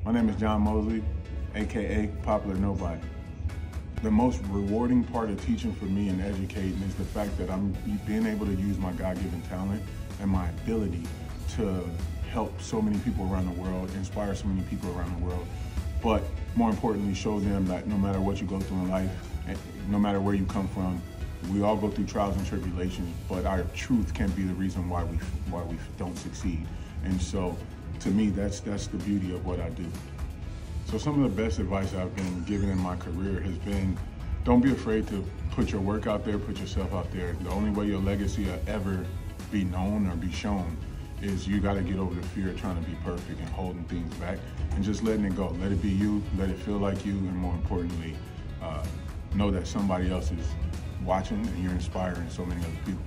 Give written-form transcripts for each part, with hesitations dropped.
My name is John Mosley, AKA Popular Nobody. The most rewarding part of teaching for me and educating is the fact that I'm being able to use my God-given talent and my ability to help so many people around the world, inspire so many people around the world, but more importantly, show them that no matter what you go through in life, no matter where you come from, we all go through trials and tribulations, but our truth can be the reason why we don't succeed. And so, to me, that's the beauty of what I do. So some of the best advice I've been given in my career has been, don't be afraid to put your work out there, put yourself out there. The only way your legacy will ever be known or be shown is you gotta get over the fear of trying to be perfect and holding things back and just letting it go. Let it be you, let it feel like you, and more importantly, know that somebody else is watching and you're inspiring so many other people.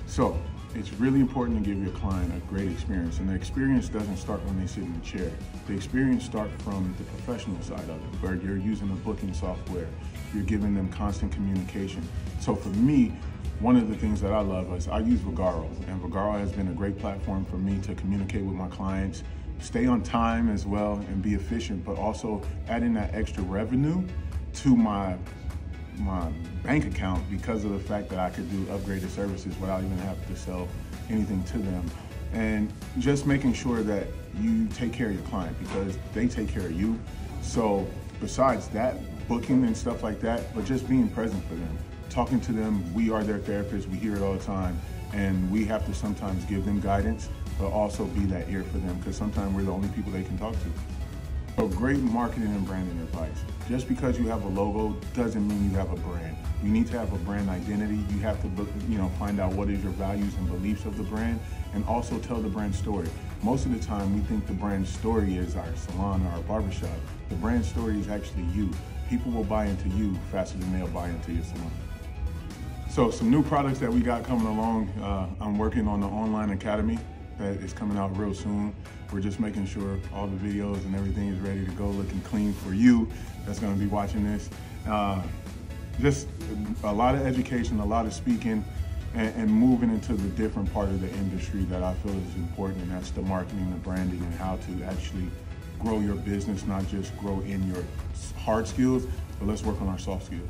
So it's really important to give your client a great experience, and the experience doesn't start when they sit in the chair. The experience starts from the professional side of it, where you're using a booking software, you're giving them constant communication. So for me, one of the things that I love is I use Vagaro, and Vagaro has been a great platform for me to communicate with my clients, stay on time as well, and be efficient, but also adding that extra revenue to my bank account because of the fact that I could do upgraded services without even having to sell anything to them. And just making sure that you take care of your client because they take care of you. So besides that, booking and stuff like that, but just being present for them, talking to them. We are their therapists, we hear it all the time, and we have to sometimes give them guidance, but also be that ear for them because sometimes we're the only people they can talk to. So great marketing and branding advice. Just because you have a logo doesn't mean you have a brand. You need to have a brand identity. You have to find out what is your values and beliefs of the brand, and also tell the brand story. Most of the time we think the brand story is our salon or our barbershop. The brand story is actually you. People will buy into you faster than they'll buy into your salon. So some new products that we got coming along. I'm working on the online academy that is coming out real soon. We're just making sure all the videos and everything is ready to go, looking clean for you that's gonna be watching this. Just a lot of education, a lot of speaking, and moving into the different part of the industry that I feel is important, and that's the marketing, the branding, and how to actually grow your business, not just grow in your hard skills, but let's work on our soft skills.